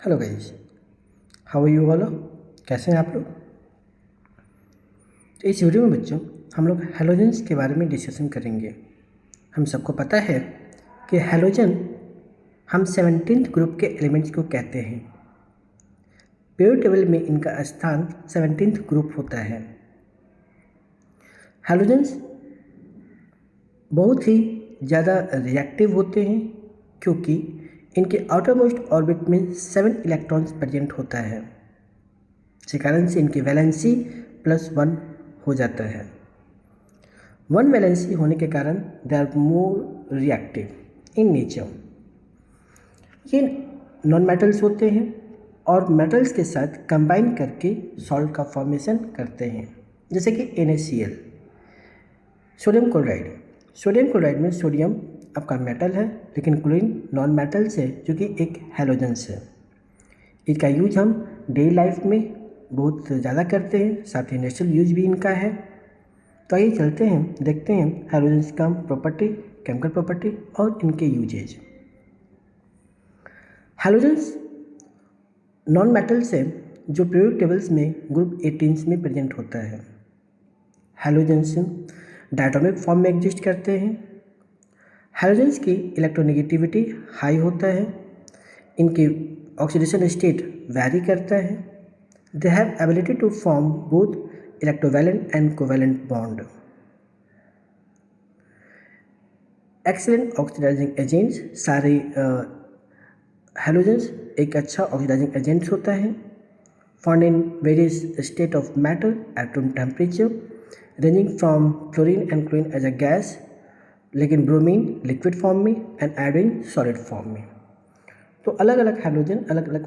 Hello guys, how are you all? कैसे हैं आप लोग? तो इस वीडियो में बच्चों हम लोग हैलोजेंस के बारे में डिस्कशन करेंगे। हम सबको पता है कि हैलोजन हम 17th ग्रुप के एलिमेंट्स को कहते हैं। पीरियोडिक टेबल में इनका स्थान 17th ग्रुप होता है। हैलोजेंस बहुत ही ज़्यादा रिएक्टिव होते हैं क्योंकि इनके आउटर मोस्ट ऑर्बिट में 7 इलेक्ट्रॉन्स प्रेजेंट होता है, जिस कारण से इनकी वैलेंसी +1 हो जाता है। 1 वैलेंसी होने के कारण they are more reactive in nature. ये नॉन मेटल्स होते हैं और मेटल्स के साथ कंबाइन करके सॉल्ट का फॉर्मेशन करते हैं, जैसे कि NaCl, sodium chloride. Sodium chloride में सोडियम आपका मेटल है, लेकिन क्लोरीन नॉन मेटल्स है जो कि एक हैलोजेंस है। इसका यूज हम डेली लाइफ में बहुत ज़्यादा करते हैं, साथ ही इंडस्ट्रियल यूज भी इनका है। तो आइए चलते हैं, देखते हैं हैलोजेंस का प्रॉपर्टी, केमिकल प्रॉपर्टी और इनके यूजेज। हैलोजेंस नॉन मेटल्स है जो पीरियोडिक टेबल्स में ग्रुप 18 में प्रेजेंट होता है। हैलोजेंस डायटोमिक फॉर्म में एग्जिस्ट करते हैं। हैलोजेंस की इलेक्ट्रोनेगेटिविटी हाई होता है। इनकी ऑक्सीडेशन स्टेट वैरी करता है। They have ability to form both electrovalent and covalent bond. Excellent oxidising agents, सारे हैलोजेंस एक अच्छा ऑक्सीडाइजिंग एजेंट्स होता है। Found in various state of matter at room temperature, ranging from fluorine and chlorine as a gas, लेकिन bromine liquid form में and iodine solid form में। तो अलग अलग हैलोजन अलग अलग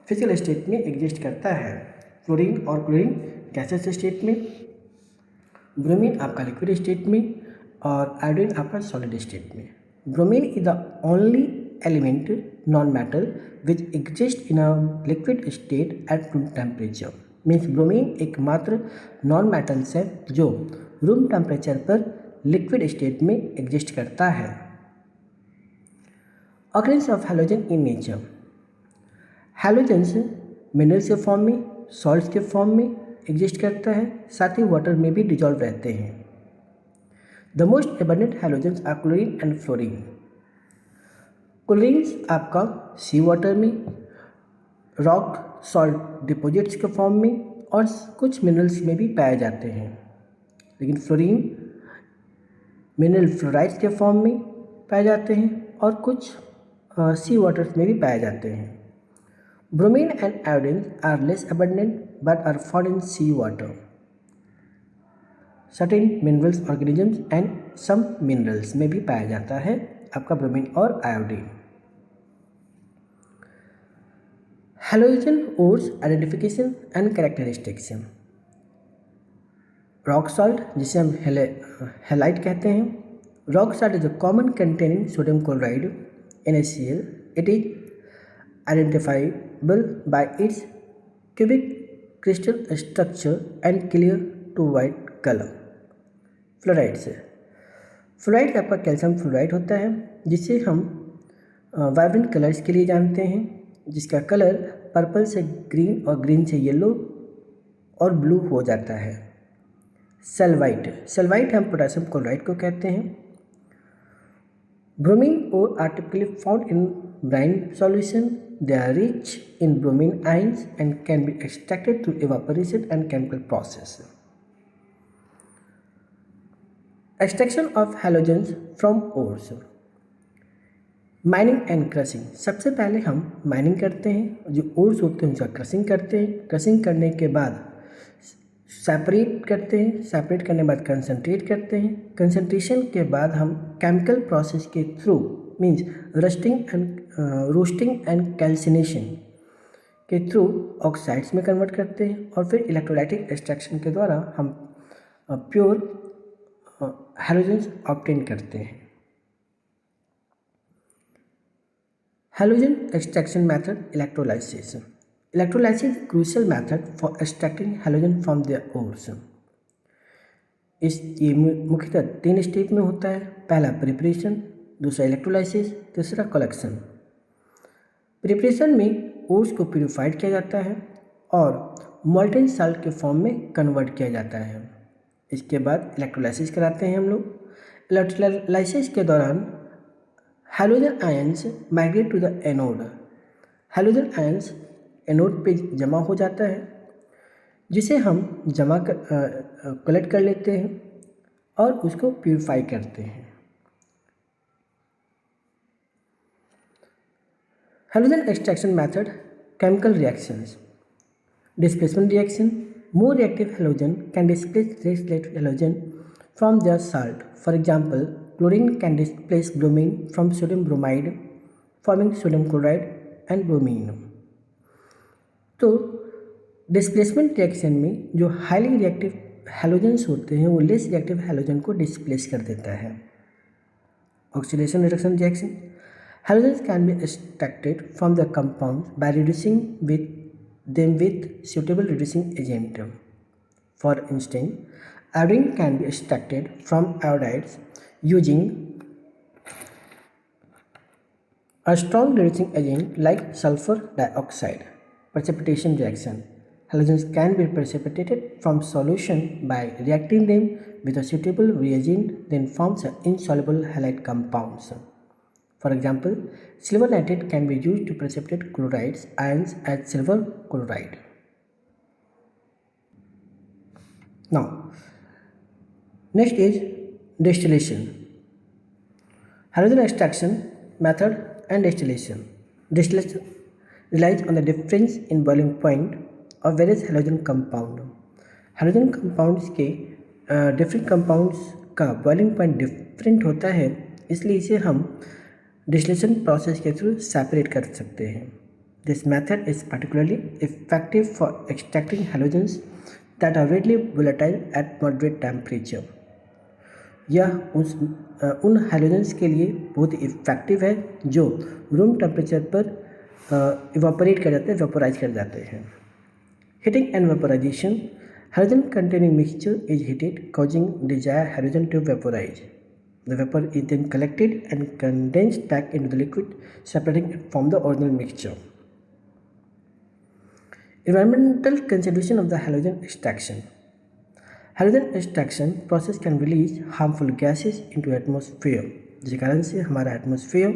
फिजिकल स्टेट में एग्जिस्ट करता है। फ्लोरीन और क्लोरीन गैसेस स्टेट में, ब्रोमीन आपका लिक्विड स्टेट में और आयोडीन आपका सॉलिड स्टेट में। Bromine is the only element non metal which exist in a liquid state eight room temperature. Means bromine एकमात्र नॉन मेटल्स है जो रूम टेम्परेचर पर लिक्विड स्टेट में एग्जिस्ट करता है। Occurrence of halogen in nature. Halogens minerals के form में, salts के फॉर्म में एग्जिस्ट करता है, साथ ही वाटर में भी डिजॉल्व रहते हैं। The most abundant halogens are chlorine and fluorine. Chlorines आपका सी वाटर में, रॉक सॉल्ट डिपॉजिट्स के फॉर्म में और कुछ मिनरल्स में भी पाए जाते हैं, लेकिन फ्लोरीन मिनरल फ्लोराइड्स के फॉर्म में पाए जाते हैं और कुछ सी वाटर्स में भी पाए जाते हैं। Bromine and iodine are less abundant but are found in sea water. Certain minerals, organisms and some minerals में भी पाया जाता है आपका ब्रोमीन और iodine. Halogen ores identification and characteristics. Rock salt, जिसे हम हेलाइट कहते हैं। Rock salt is a common containing sodium chloride NaCl. It is identifiable by its cubic crystal structure and clear to white color. Fluoride से, fluoride आपका calcium fluoride होता है, जिसे हम वाइब्रेंट कलर्स के लिए जानते हैं, जिसका कलर पर्पल से ग्रीन और ग्रीन से येलो और ब्लू हो जाता है। सेल्वाइट, सेल्वाइट हम पोटेशियम क्लोराइड को कहते हैं। Bromine ore are typically found in brine solution. They are rich in bromine ions and can be extracted through evaporation and chemical process. Extraction of halogens from ores. Mining and crushing. सबसे पहले हम mining करते हैं, जो ores होते हैं उनका crushing करते हैं। क्रशिंग करने के बाद सेपरेट करते हैं, सेपरेट करने के बाद कंसनट्रेट करते हैं। कंसनट्रेशन के बाद हम केमिकल प्रोसेस के through means roasting and calcination के थ्रू ऑक्साइड्स में कन्वर्ट करते हैं और फिर इलेक्ट्रोलाइटिक एक्सट्रैक्शन के द्वारा हम प्योर हैलोजेंस ऑब्टेन करते हैं। Halogen extraction method, electrolysis. Electrolysis crucial method for extracting halogen from their ores. ये मुख्यतः 3 स्टेप में होता है। पहला प्रिपरेशन, दूसरा इलेक्ट्रोलाइसिस, तीसरा कलेक्शन। प्रिपरेशन में ओर्स को प्यूरिफाइड किया जाता है और मॉल्टेन साल्ट के फॉर्म में कन्वर्ट किया जाता है। इसके बाद इलेक्ट्रोलाइसिस कराते हैं हम लोग। इलेक्ट्रोलाइसिस के दौरान halogen ions migrate to the anode. Halogen ions anode पे जमा हो जाता है, जिसे हम कलेक्ट कर लेते हैं और उसको प्यूरिफाई करते हैं। Halogen extraction method, chemical reactions. Displacement reaction. More reactive halogen can displace less reactive halogen from their salt. For example, chlorine can displace bromine from sodium bromide, forming sodium chloride and bromine. तो displacement reaction में जो highly reactive halogens होते हैं वो less reactive halogen को displace कर देता है। Oxidation reduction reaction. Halogens can be extracted from the compounds by reducing them with suitable reducing agent. For instance, iodine can be extracted from iodides using a strong reducing agent like sulfur dioxide. Precipitation reaction. Halogens can be precipitated from solution by reacting them with a suitable reagent, then forms insoluble halide compounds. For example, silver nitrate can be used to precipitate chlorides ions as silver chloride. Now, next is distillation. Halogen extraction method and distillation. Distillation relies on the difference in boiling point of various halogen compound. Halogen compounds के different compounds का boiling point different होता है, इसलिए इसे हम distillation process के through separate कर सकते हैं। This method is particularly effective for extracting halogens that are readily volatile at moderate temperature. यह उन हैलोजेंस के लिए बहुत इफेक्टिव है जो रूम टेम्परेचर पर इवापोरेट कर जाते हैं, वेपोराइज कर जाते हैं। Heating and vaporisation. Halogen containing mixture is heated causing desired halogen to vaporize. The vapor is then collected and condensed back into the liquid, separating it from the original mixture. Environmental consideration of the halogen extraction. Halogen extraction process can release harmful gases into atmosphere, जिस कारण से हमारा atmosphere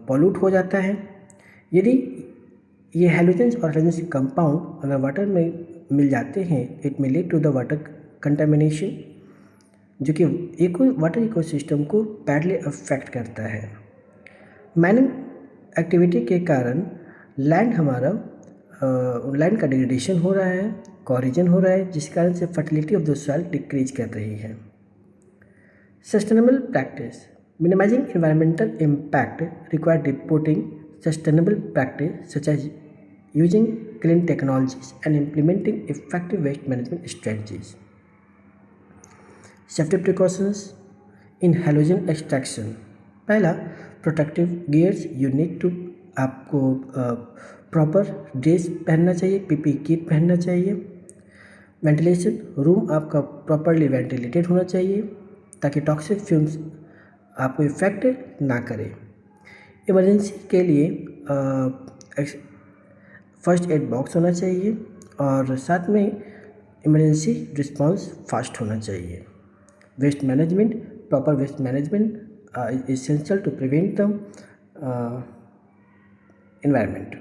pollute हो जाता है। यदि ये halogens और हैलोजेंस कंपाउंड अगर वाटर में मिल जाते हैं, it may lead to the water contamination, जो कि वाटर इकोसिस्टम को बैडली अफेक्ट करता है। माइनिंग एक्टिविटी के कारण लैंड का डिग्रेडेशन हो रहा है, कॉरिजन हो रहा है, जिस कारण से fertility of the soil decrease कर रही है। Sustainable practice. Minimizing environmental impact require reporting sustainable practice such as using clean technologies and implementing effective waste management strategies. Safety precautions in halogen extraction. पहला, protective gears. You need to आपको proper dress पहनना चाहिए, PP kit पहनना चाहिए। Ventilation, room आपका properly ventilated होना चाहिए ताकि टॉक्सिक फ्यूम्स आपको इफेक्ट ना करें। इमरजेंसी के लिए फर्स्ट एड बॉक्स होना चाहिए और साथ में इमरजेंसी रिस्पांस फास्ट होना चाहिए। Waste management, proper waste management is essential to prevent the environment.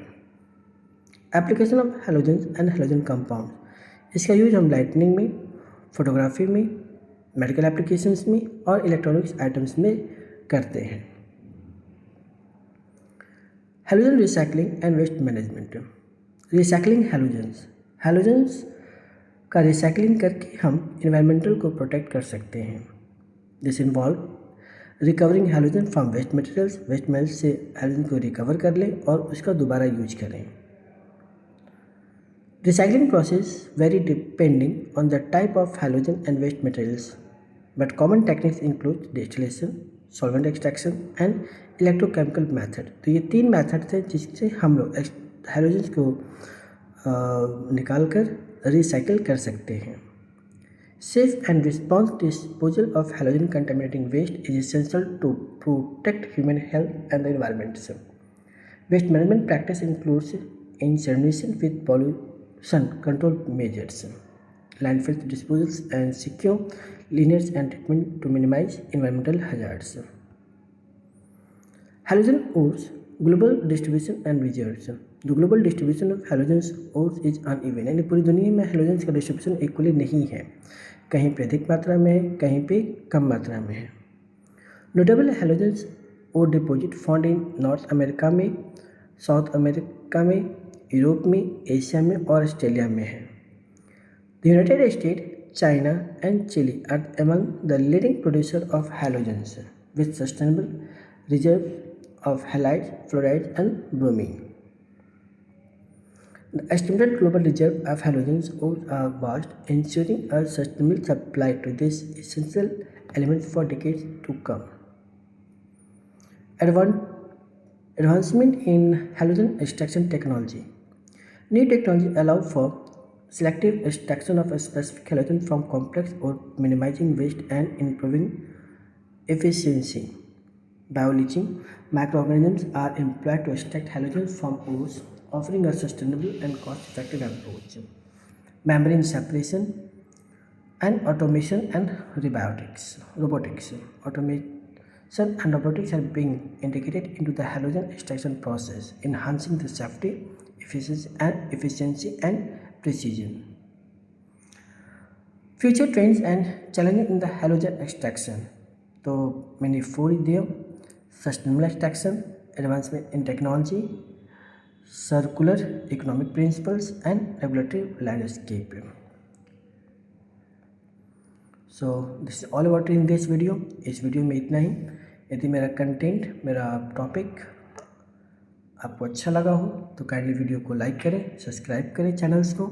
Application of halogens and halogen compound. इसका यूज हम लाइटनिंग में, फोटोग्राफी में, मेडिकल एप्लीकेशंस में और इलेक्ट्रॉनिक्स आइटम्स में करते हैं। Halogen recycling and waste management. Recycling halogens. Halogens का रिसाइकलिंग करके हम इन्वायरमेंटल को प्रोटेक्ट कर सकते हैं। This involve recovering halogen from waste materials. Waste material से हैलोजन को रिकवर कर लें और उसका दोबारा यूज करें। Recycling process vary depending on the type of halogen and waste materials, but common techniques include distillation, solvent extraction and electrochemical method. तो ये 3 मेथड्स हैं जिससे हम लोग हैलोजेंस को निकाल कर रिसाइकिल कर सकते हैं। Safe and responsible disposal of halogen contaminating waste is essential to protect human health and the environment. Waste management practice includes incineration with pollution control measures, landfill disposals, and secure lineage and treatment to minimize environmental hazards. Halogen ores, global distribution and reserves. The global distribution of halogen ores is uneven, यानी पूरी दुनिया में halogens का distribution equally नहीं है, कहीं पे अधिक मात्रा में है, कहीं पे कम मात्रा में है. Notable halogens ore deposit found in North America में, साउथ अमेरिका में, यूरोप में, एशिया में और ऑस्ट्रेलिया में है. The United State, China and Chile are among the leading producer of halogens with sustainable reserve of halides, fluorides, and bromine. The estimated global reserve of halogens ores are vast, ensuring a sustainable supply to this essential element for decades to come. Advancement in halogen extraction technology. New technology allow for selective extraction of a specific halogen from complex ore, minimizing waste and improving efficiency. Bioleaching microorganisms are employed to extract halogens from ores, offering a sustainable and cost-effective approach. Membrane separation and automation and robotics. Automation and robotics are being integrated into the halogen extraction process, enhancing the safety, efficiency and precision. Future trends and challenges in the halogen extraction. तो मैंने 4 दिए: sustainable extraction, advancement in technology, circular economic principles and regulatory landscape. So this is all about in this video. इस video में इतना ही. यदि मेरा content, मेरा topic आपको अच्छा लगा हो तो काइंडली वीडियो को लाइक करें, सब्सक्राइब करें चैनल्स को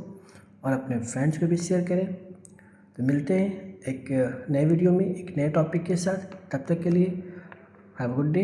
और अपने फ्रेंड्स को भी शेयर करें. तो मिलते हैं एक नए वीडियो में एक नए टॉपिक के साथ. तब तक के लिए हैव अ गुड डे.